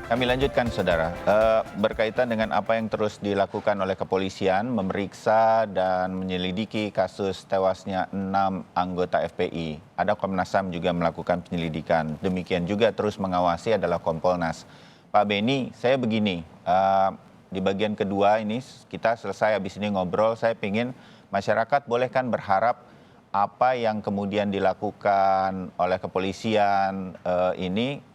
Kami lanjutkan, Saudara. Berkaitan dengan apa yang terus dilakukan oleh kepolisian, memeriksa dan menyelidiki kasus tewasnya 6 anggota FPI. Ada Komnas HAM juga melakukan penyelidikan. Demikian juga terus mengawasi adalah Kompolnas. Pak Beni, saya begini, di bagian kedua ini kita selesai habis ini ngobrol, saya ingin masyarakat boleh kan berharap apa yang kemudian dilakukan oleh kepolisian ini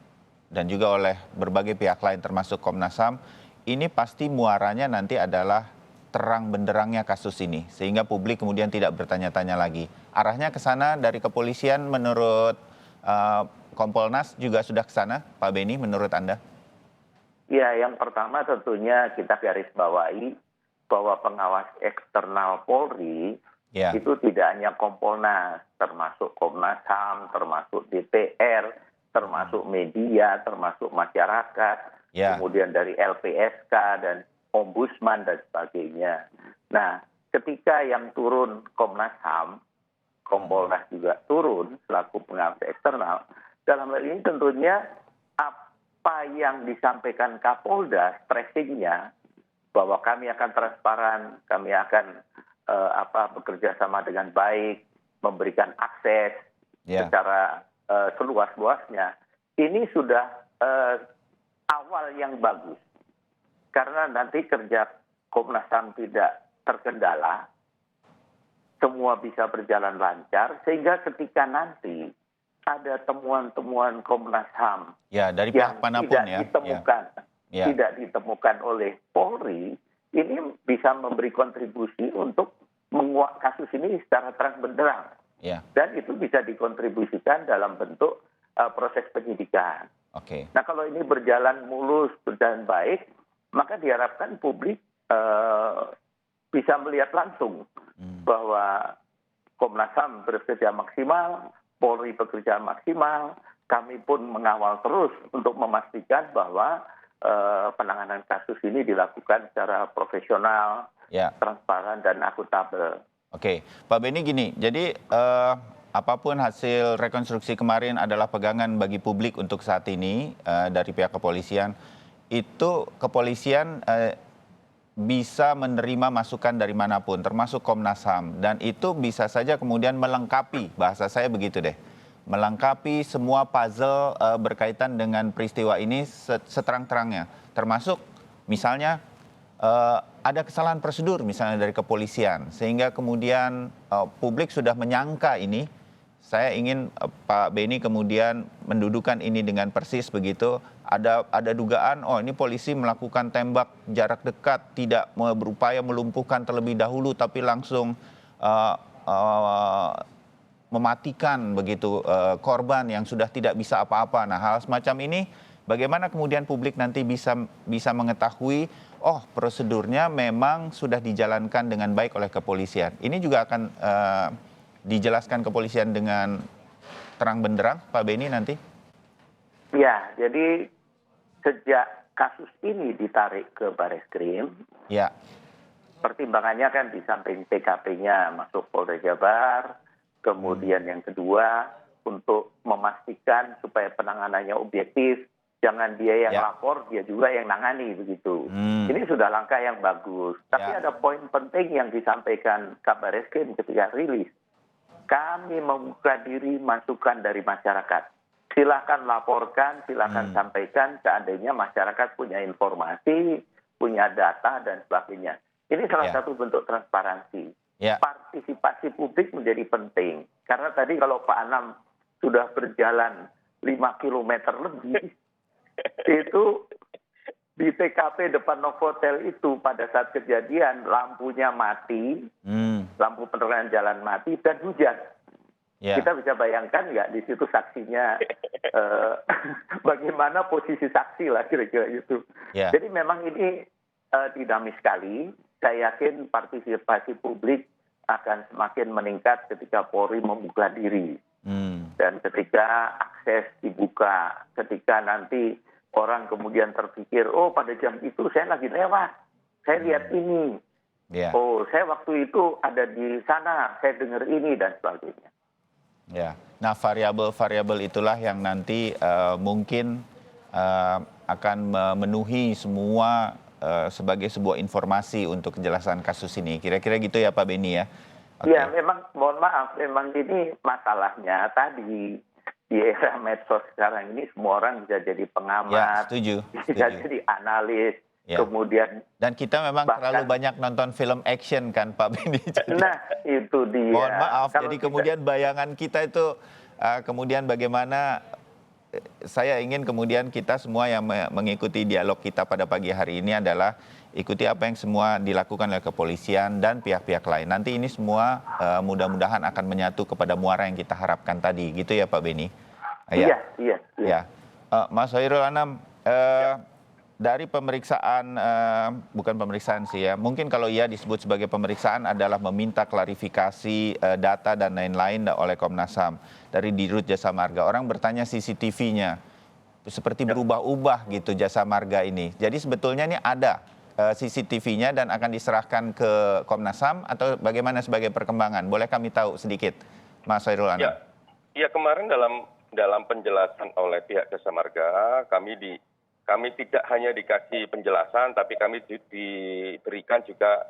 dan juga oleh berbagai pihak lain termasuk Komnas HAM, ini pasti muaranya nanti adalah terang benderangnya kasus ini, sehingga publik kemudian tidak bertanya-tanya lagi. Arahnya ke sana dari kepolisian menurut Kompolnas juga sudah ke sana, Pak Beni, menurut Anda? Ya, yang pertama tentunya kita garis bawahi bahwa pengawas eksternal Polri Ya, itu tidak hanya Kompolnas, termasuk Komnas HAM, termasuk DPR, termasuk media, termasuk masyarakat, ya, kemudian dari LPSK dan Ombudsman dan sebagainya. Nah, ketika yang turun Komnas HAM, Kompolnas juga turun selaku pengawas eksternal, dalam hal ini tentunya apa yang disampaikan Kapolda, stressingnya, bahwa kami akan transparan, kami akan bekerja sama dengan baik, memberikan akses ya, secara seluas-luasnya, ini sudah awal yang bagus. Karena nanti kerja Komnas HAM tidak terkendala, semua bisa berjalan lancar, sehingga ketika nanti ada temuan-temuan Komnas HAM ya, dari yang pihak manapun ya. Ya, tidak ditemukan oleh Polri, ini bisa memberi kontribusi untuk menguak kasus ini secara terang benderang. ya, Dan itu bisa dikontribusikan dalam bentuk proses penyidikan. oke. Nah, kalau ini berjalan mulus, berjalan baik, maka diharapkan publik bisa melihat langsung bahwa Komnas HAM bekerja maksimal, Polri bekerja maksimal, kami pun mengawal terus untuk memastikan bahwa penanganan kasus ini dilakukan secara profesional, Ya. transparan, dan akuntabel. Oke, Pak Beni gini, jadi apapun hasil rekonstruksi kemarin adalah pegangan bagi publik untuk saat ini dari pihak kepolisian. Itu kepolisian bisa menerima masukan dari manapun, termasuk Komnas HAM. Dan itu bisa saja kemudian melengkapi, bahasa saya begitu deh, melengkapi semua puzzle berkaitan dengan peristiwa ini seterang-terangnya. Termasuk misalnya ada kesalahan prosedur misalnya dari kepolisian, sehingga kemudian publik sudah menyangka ini. Saya ingin Pak Beni kemudian mendudukan ini dengan persis begitu. Ada dugaan, oh ini polisi melakukan tembak jarak dekat, tidak berupaya melumpuhkan terlebih dahulu, tapi langsung mematikan begitu korban yang sudah tidak bisa apa-apa. Nah, hal semacam ini bagaimana kemudian publik nanti bisa mengetahui, oh prosedurnya memang sudah dijalankan dengan baik oleh kepolisian. Ini juga akan dijelaskan kepolisian dengan terang benderang, Pak Beni, nanti? Ya, jadi sejak kasus ini ditarik ke Bareskrim, Ya, pertimbangannya kan di samping TKP-nya masuk Polda Jabar, kemudian yang kedua untuk memastikan supaya penanganannya objektif, jangan dia yang Ya. lapor, dia juga yang nangani begitu. Ini sudah langkah yang bagus. Tapi Ya. ada poin penting yang disampaikan Kabar Eskrim ketika rilis. Kami membuka diri masukan dari masyarakat. Silakan laporkan, silakan sampaikan seandainya masyarakat punya informasi, punya data, dan sebagainya. Ini salah Ya. satu bentuk transparansi. ya, Partisipasi publik menjadi penting. Karena tadi kalau Pak Anam sudah berjalan 5 kilometer lebih, itu di TKP depan Novotel itu pada saat kejadian lampunya mati, lampu penerangan jalan mati, dan hujan. ya, Kita bisa bayangkan nggak di situ saksinya bagaimana posisi saksi lah kira-kira gitu. ya, Jadi memang ini dinamis sekali. Saya yakin partisipasi publik akan semakin meningkat ketika Polri membuka diri. Dan ketika akses dibuka, ketika nanti orang kemudian terpikir, oh pada jam itu saya lagi lewat, saya lihat ini. ya. Oh, saya waktu itu ada di sana, saya dengar ini, dan sebagainya. Ya, nah variabel-variabel itulah yang nanti mungkin akan memenuhi semua sebagai sebuah informasi untuk kejelasan kasus ini. Kira-kira gitu ya Pak Beni ya? Ya, memang mohon maaf, memang ini masalahnya tadi di era medsos sekarang ini semua orang bisa jadi Ya, pengamat, setuju. bisa jadi analis, Ya. kemudian Dan kita memang terlalu bahkan, banyak nonton film action kan Pak Beni. Jadi, nah itu dia. mohon maaf, Kalau jadi kita, kemudian bayangan kita itu kemudian bagaimana saya ingin kemudian kita semua yang mengikuti dialog kita pada pagi hari ini adalah ikuti apa yang semua dilakukan oleh kepolisian dan pihak-pihak lain. Nanti ini semua mudah-mudahan akan menyatu kepada muara yang kita harapkan tadi, gitu ya Pak Beni? iya, iya, iya. Ya. Mas Hoirul Anam, dari pemeriksaan, bukan pemeriksaan sih ya, mungkin kalau ia disebut sebagai pemeriksaan adalah meminta klarifikasi data dan lain-lain oleh Komnas HAM dari Dirut Jasa Marga. Orang bertanya CCTV-nya, seperti berubah-ubah gitu Jasa Marga ini. Jadi sebetulnya ini ada CCTV-nya dan akan diserahkan ke Komnas HAM atau bagaimana sebagai perkembangan? Boleh kami tahu sedikit, Mas Hoirul Anam? Ya, kemarin dalam penjelasan oleh pihak Jasa Marga, kami tidak hanya dikasih penjelasan, tapi kami diberikan juga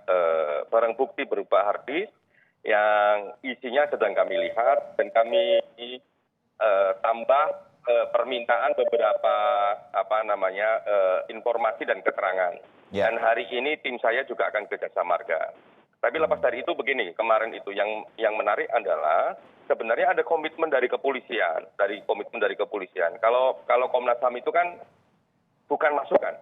barang bukti berupa hard disk yang isinya sedang kami lihat dan kami tambah permintaan beberapa informasi dan keterangan. Ya. Dan hari ini tim saya juga akan ke Jasa Marga. Tapi lepas dari itu begini, kemarin itu yang menarik adalah sebenarnya ada komitmen dari kepolisian, Kalau Komnas HAM itu kan bukan masukan.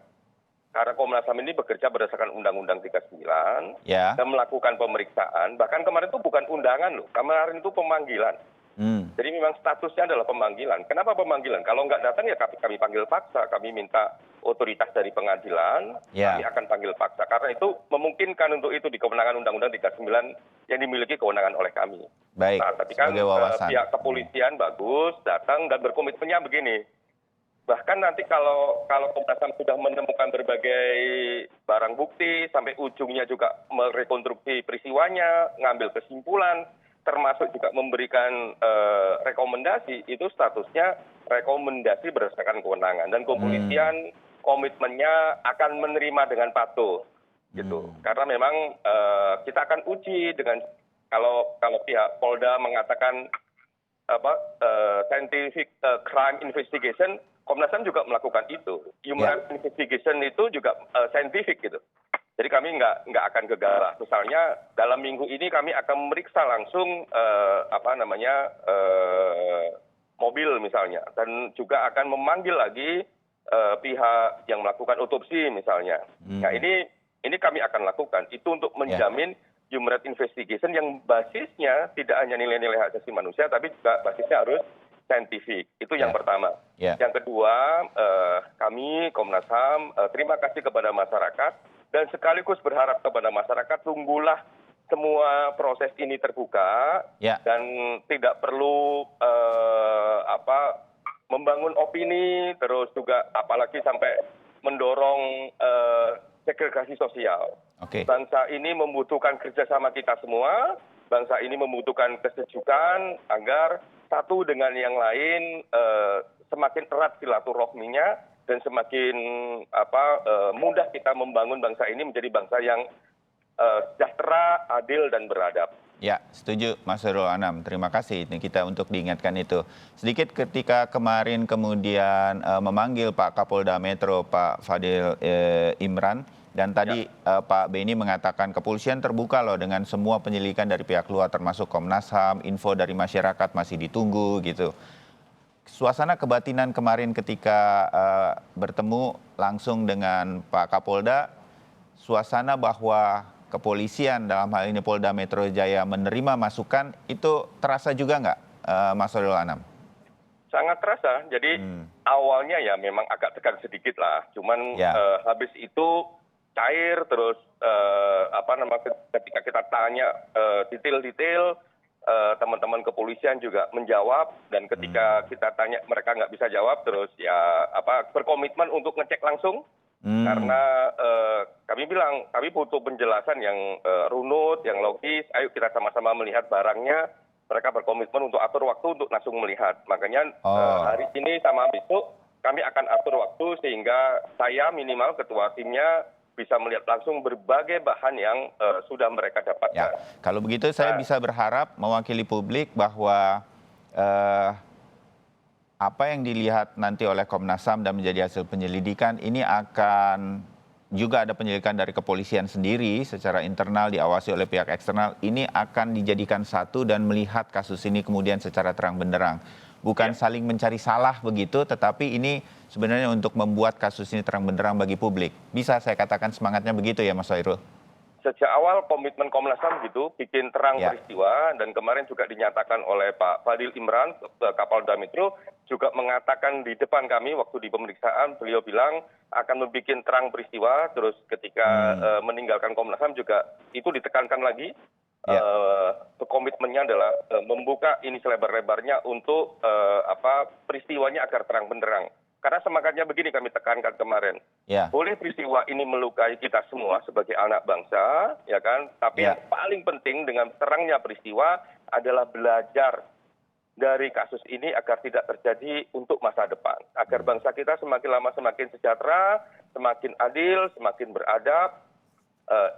Karena Komnas HAM ini bekerja berdasarkan Undang-Undang 39 Ya. dan melakukan pemeriksaan. Bahkan kemarin itu bukan undangan loh, kemarin itu pemanggilan. Jadi memang statusnya adalah pemanggilan. Kenapa pemanggilan? Kalau nggak datang ya kami panggil paksa, kami minta otoritas dari pengadilan, Ya. kami akan panggil paksa. Karena itu memungkinkan untuk itu di kewenangan Undang-Undang 39 yang dimiliki kewenangan oleh kami. Baik, Nah, tapi kan sebagai wawasan. pihak kepolisian bagus datang dan berkomitmennya begini. Bahkan nanti kalau Komnas HAM sudah menemukan berbagai barang bukti, sampai ujungnya juga merekonstruksi peristiwanya, ngambil kesimpulan, termasuk juga memberikan rekomendasi, itu statusnya rekomendasi berdasarkan kewenangan. Dan kepolisian komitmennya akan menerima dengan patuh. Gitu. Karena memang kita akan uji dengan kalau pihak Polda mengatakan scientific crime investigation, Komnas HAM juga melakukan itu. Human investigation itu juga scientific gitu. Jadi kami nggak akan gegabah. Misalnya dalam minggu ini kami akan memeriksa langsung mobil misalnya, dan juga akan memanggil lagi pihak yang melakukan otopsi misalnya. Nah ini kami akan lakukan itu untuk menjamin human rights investigation yang basisnya tidak hanya nilai-nilai hak asasi manusia, tapi juga basisnya harus saintifik. Itu yang pertama. Yang kedua, kami Komnas HAM terima kasih kepada masyarakat dan sekaligus berharap kepada masyarakat, tunggulah semua proses ini terbuka dan tidak perlu membangun opini, terus juga apalagi sampai mendorong segregasi sosial. Bangsa ini membutuhkan kerjasama kita semua, bangsa ini membutuhkan kesejukan agar satu dengan yang lain semakin erat silaturahminya dan semakin mudah kita membangun bangsa ini menjadi bangsa yang sejahtera, adil, dan beradab. Ya, setuju Mas Hoirul Anam. Terima kasih ini kita untuk diingatkan itu. Sedikit ketika kemarin kemudian memanggil Pak Kapolda Metro, Pak Fadil Imran, dan tadi Pak Beni mengatakan kepolisian terbuka loh dengan semua penyelidikan dari pihak luar termasuk Komnas HAM, info dari masyarakat masih ditunggu gitu. Suasana kebatinan kemarin ketika bertemu langsung dengan Pak Kapolda, suasana bahwa kepolisian dalam hal ini Polda Metro Jaya menerima masukan, itu terasa juga nggak Mas Hoirul Anam? Sangat terasa. Jadi awalnya ya memang agak tegang sedikit lah. Cuman habis itu cair, terus ketika kita tanya detail-detail, teman-teman kepolisian juga menjawab, dan ketika kita tanya mereka nggak bisa jawab, terus berkomitmen untuk ngecek langsung. Karena kami bilang kami butuh penjelasan yang runut, yang logis. Ayo kita sama-sama melihat barangnya. Mereka berkomitmen untuk atur waktu untuk langsung melihat. Makanya hari ini sama besok kami akan atur waktu sehingga saya minimal ketua timnya bisa melihat langsung berbagai bahan yang sudah mereka Ya, dapatkan. kalau begitu saya bisa berharap mewakili publik bahwa eh, apa yang dilihat nanti oleh Komnas HAM dan menjadi hasil penyelidikan ini akan juga ada penyelidikan dari kepolisian sendiri secara internal diawasi oleh pihak eksternal. Ini akan dijadikan satu dan melihat kasus ini kemudian secara terang benderang. Bukan saling mencari salah begitu, tetapi ini sebenarnya untuk membuat kasus ini terang benderang bagi publik. Bisa saya katakan semangatnya begitu ya Mas Hoirul? Sejak awal komitmen Komnas HAM gitu, bikin terang Ya. peristiwa, dan kemarin juga dinyatakan oleh Pak Fadil Imran, Kapolda Metro, juga mengatakan di depan kami waktu di pemeriksaan, beliau bilang akan membuat terang peristiwa, terus ketika meninggalkan Komnas HAM juga itu ditekankan lagi, Ya. komitmennya adalah membuka ini selebar-lebarnya untuk peristiwanya agar terang benderang. Karena semangatnya begini kami tekankan kemarin. Ya. Boleh peristiwa ini melukai kita semua sebagai anak bangsa, ya kan? Tapi Ya. yang paling penting dengan terangnya peristiwa adalah belajar dari kasus ini agar tidak terjadi untuk masa depan. Agar bangsa kita semakin lama semakin sejahtera, semakin adil, semakin beradab.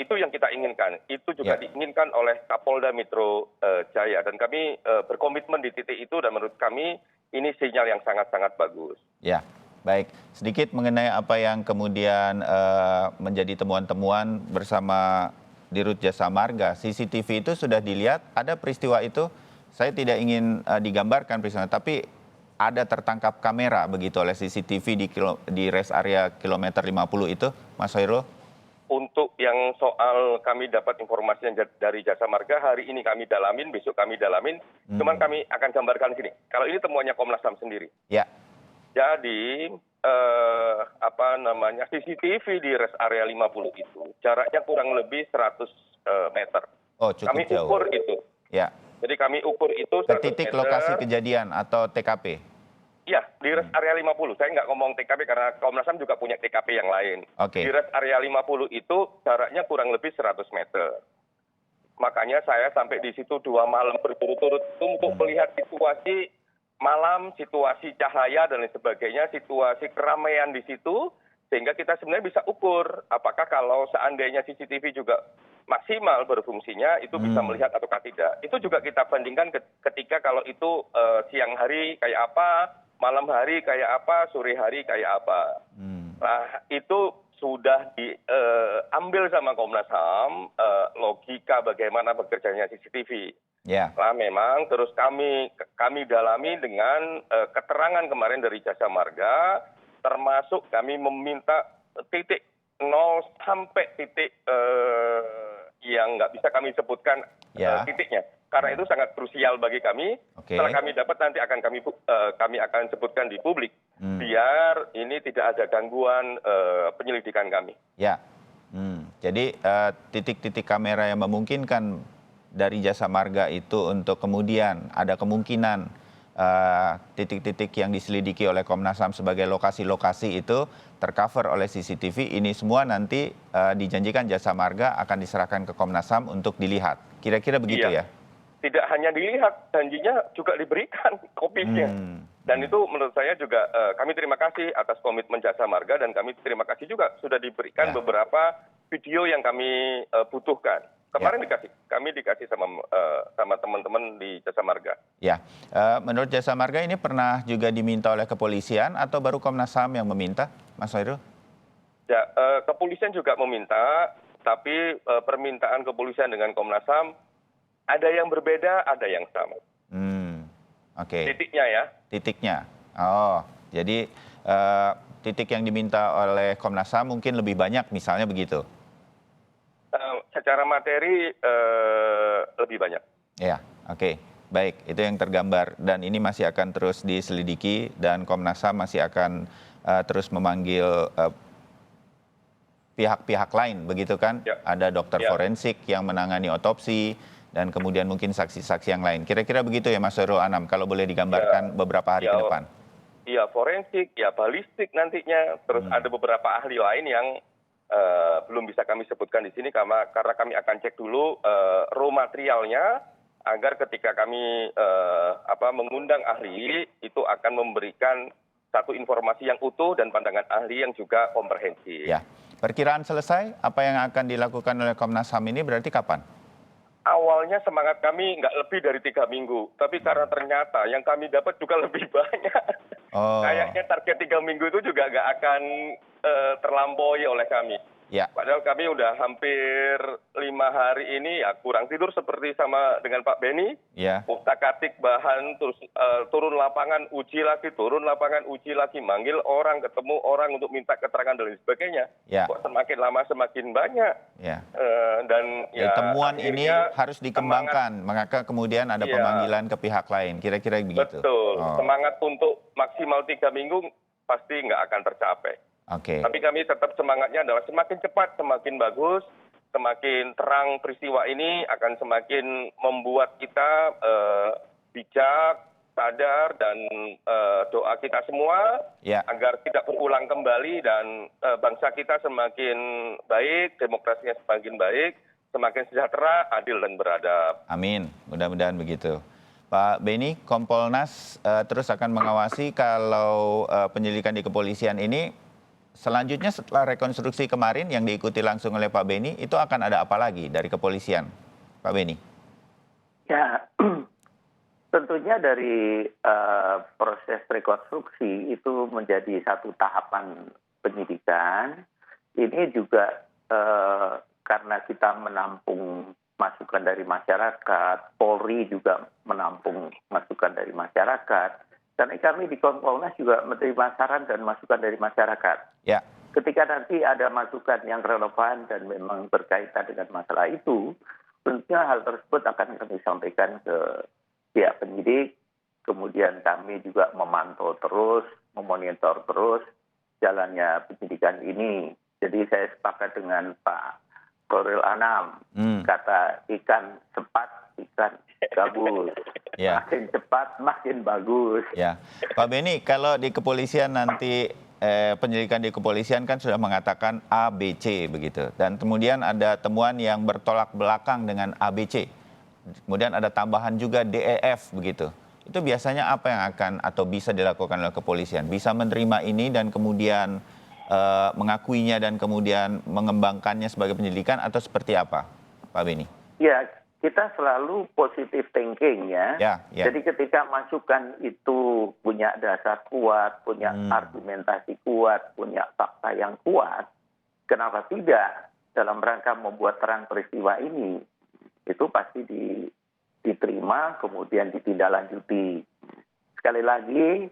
Itu yang kita inginkan. Itu juga Ya. diinginkan oleh Kapolda Metro Jaya. Dan kami berkomitmen di titik itu, dan menurut kami ini sinyal yang sangat-sangat bagus. Ya, baik. Sedikit mengenai apa yang kemudian menjadi temuan-temuan bersama Dirut Jasa Marga. CCTV itu sudah dilihat, ada peristiwa itu. Saya tidak ingin digambarkan peristiwa, tapi ada tertangkap kamera begitu oleh CCTV di rest area kilometer 50 itu, Mas Hoirul? Untuk yang soal kami dapat informasi yang dari Jasa Marga, hari ini kami dalamin, besok kami dalamin. Cuman kami akan gambarkan sini. Kalau ini temuannya Komnas HAM sendiri. Ya. Jadi CCTV di rest area 50 itu jaraknya kurang lebih 100 meter. Oh, cukup Kami jauh. ukur itu. Ya. Jadi kami ukur itu Ke 100 titik meter. lokasi kejadian atau TKP? Iya, di rest area 50. Saya nggak ngomong TKP karena Komnas HAM juga punya TKP yang lain. Oke. Di rest area 50 itu jaraknya kurang lebih 100 meter. Makanya saya sampai di situ 2 malam berturut-turut untuk melihat situasi malam, situasi cahaya dan lain sebagainya, situasi keramaian di situ, sehingga kita sebenarnya bisa ukur apakah kalau seandainya CCTV juga maksimal berfungsinya itu bisa melihat ataukah tidak. Itu juga kita bandingkan ketika kalau itu siang hari kayak apa, malam hari kayak apa, sore hari kayak apa. Nah, itu sudah diambil sama Komnas HAM logika bagaimana bekerjanya CCTV. Ya. Nah, memang terus kami dalami dengan keterangan kemarin dari Jasa Marga, termasuk kami meminta titik 0 sampai titik yang nggak bisa kami sebutkan titiknya. Karena itu sangat krusial bagi kami. Oke. Setelah kami dapat nanti akan kami akan sebutkan di publik, biar ini tidak ada gangguan penyelidikan kami. Ya. Jadi titik-titik kamera yang memungkinkan dari Jasa Marga itu untuk kemudian ada kemungkinan titik-titik yang diselidiki oleh Komnas HAM sebagai lokasi-lokasi itu tercover oleh CCTV. Ini semua nanti dijanjikan Jasa Marga akan diserahkan ke Komnas HAM untuk dilihat. Kira-kira begitu Iya. ya? Tidak hanya dilihat, janjinya juga diberikan kopinya. Dan itu menurut saya juga kami terima kasih atas komitmen Jasa Marga, dan kami terima kasih juga sudah diberikan beberapa video yang kami butuhkan. Kemarin kami dikasih sama teman-teman di Jasa Marga. Ya, menurut Jasa Marga ini pernah juga diminta oleh kepolisian atau baru Komnas HAM yang meminta, Mas Hoirul? Ya, kepolisian juga meminta, tapi permintaan kepolisian dengan Komnas HAM ada yang berbeda, ada yang sama. Oke. Titiknya ya. Titiknya. Oh, jadi titik yang diminta oleh Komnas HAM mungkin lebih banyak, misalnya begitu? Secara materi lebih banyak. Ya, oke. Baik, itu yang tergambar. Dan ini masih akan terus diselidiki dan Komnas HAM masih akan terus memanggil pihak-pihak lain, begitu kan? Ya. Ada dokter forensik yang menangani otopsi, dan kemudian mungkin saksi-saksi yang lain. Kira-kira begitu ya Mas Hoirul Anam, kalau boleh digambarkan beberapa hari ke depan. Iya, forensik, ya balistik nantinya. Terus ada beberapa ahli lain yang belum bisa kami sebutkan di sini karena kami akan cek dulu raw materialnya, agar ketika kami mengundang ahli itu akan memberikan satu informasi yang utuh dan pandangan ahli yang juga komprehensif. Ya, perkiraan selesai apa yang akan dilakukan oleh Komnas HAM ini berarti kapan? Awalnya semangat kami nggak lebih dari 3 minggu, tapi karena ternyata yang kami dapat juga lebih banyak. Oh, Kayaknya target 3 minggu itu juga nggak akan terlampaui oleh kami. ya, Padahal kami udah hampir 5 hari ini ya kurang tidur seperti sama dengan Pak Beni. ya, Utak-atik bahan, terus turun lapangan, uji lagi, turun lapangan, uji lagi, manggil orang, ketemu orang untuk minta keterangan dan lain sebagainya. ya, Kok semakin lama semakin banyak. ya. Dan Jadi ya temuan ini akhirnya harus dikembangkan, maka kemudian ada Iya. pemanggilan ke pihak lain, kira-kira begitu. betul, Oh, semangat untuk maksimal 3 minggu pasti nggak akan tercapai. oke. Tapi kami tetap semangatnya adalah semakin cepat, semakin bagus, semakin terang peristiwa ini akan semakin membuat kita bijak, sadar, dan doa kita semua Ya, agar tidak berulang kembali dan bangsa kita semakin baik, demokrasinya semakin baik, semakin sejahtera, adil, dan beradab. amin. Mudah-mudahan begitu. Pak Beni, Kompolnas terus akan mengawasi kalau penyelidikan di kepolisian ini selanjutnya setelah rekonstruksi kemarin yang diikuti langsung oleh Pak Beni, itu akan ada apa lagi dari kepolisian, Pak Beni? Ya, tentunya dari proses rekonstruksi itu menjadi satu tahapan penyidikan. Ini juga karena kita menampung masukan dari masyarakat, Polri juga menampung masukan dari masyarakat. Karena kami di Kompolnas juga menerima saran dan masukan dari masyarakat. Ya, Ketika nanti ada masukan yang relevan dan memang berkaitan dengan masalah itu, tentunya hal tersebut akan kami sampaikan ke pihak penyidik. Kemudian kami juga memantau terus, memonitor terus jalannya penyidikan ini. Jadi saya sepakat dengan Pak Khairul Anam, kata ikan cepat, ikan gabus. ya. Makin cepat, makin bagus. Ya, Pak Beni, kalau di kepolisian nanti penyelidikan di kepolisian kan sudah mengatakan A, B, C begitu, dan kemudian ada temuan yang bertolak belakang dengan A, B, C, kemudian ada tambahan juga D, E, F begitu. Itu biasanya apa yang akan atau bisa dilakukan oleh kepolisian? Bisa menerima ini dan kemudian mengakuinya dan kemudian mengembangkannya sebagai penyelidikan atau seperti apa, Pak Beni? Ya, kita selalu positive thinking ya. Ya. Jadi ketika masukan itu punya dasar kuat, punya argumentasi kuat, punya fakta yang kuat, kenapa tidak dalam rangka membuat terang peristiwa ini, itu pasti diterima, kemudian ditindaklanjuti. Sekali lagi,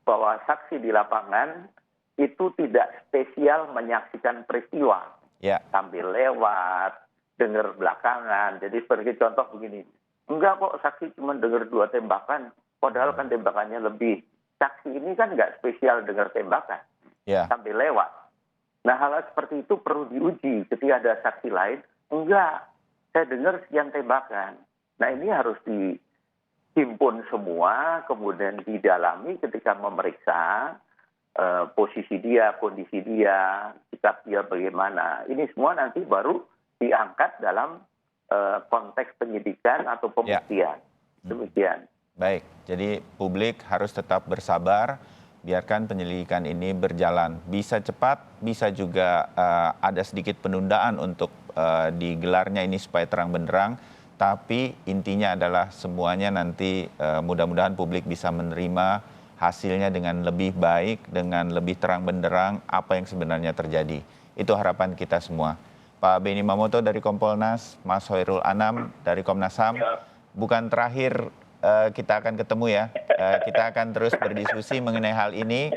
bahwa saksi di lapangan itu tidak spesial menyaksikan peristiwa. Ya. Sambil lewat, dengar belakangan. Jadi sebagai contoh begini, enggak kok saksi cuma dengar 2 tembakan, padahal kan tembakannya lebih. Saksi ini kan enggak spesial dengar tembakan, Ya. sambil lewat. Nah hal seperti itu perlu diuji ketika ada saksi lain, enggak, saya dengar sekian tembakan. Nah ini harus dihimpun semua, kemudian didalami ketika memeriksa posisi dia, kondisi dia, sikap dia bagaimana. Ini semua nanti baru diangkat dalam konteks penyidikan atau pembuktian. Demikian. Baik, jadi publik harus tetap bersabar, biarkan penyelidikan ini berjalan. Bisa cepat, bisa juga ada sedikit penundaan untuk digelarnya ini supaya terang benderang, tapi intinya adalah semuanya nanti mudah-mudahan publik bisa menerima hasilnya dengan lebih baik, dengan lebih terang benderang apa yang sebenarnya terjadi. Itu harapan kita semua. Pak Beni Mamoto dari Kompolnas, Mas Khairul Anam dari Komnas HAM, bukan terakhir kita akan ketemu ya. Kita akan terus berdiskusi mengenai hal ini.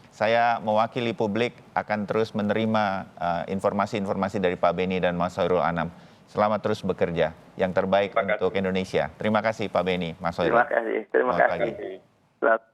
Saya mewakili publik akan terus menerima informasi-informasi dari Pak Beni dan Mas Khairul Anam. Selamat terus bekerja. Yang terbaik untuk Indonesia. Terima kasih Pak Beni, Mas Khairul. Terima kasih. Selamat pagi. Selamat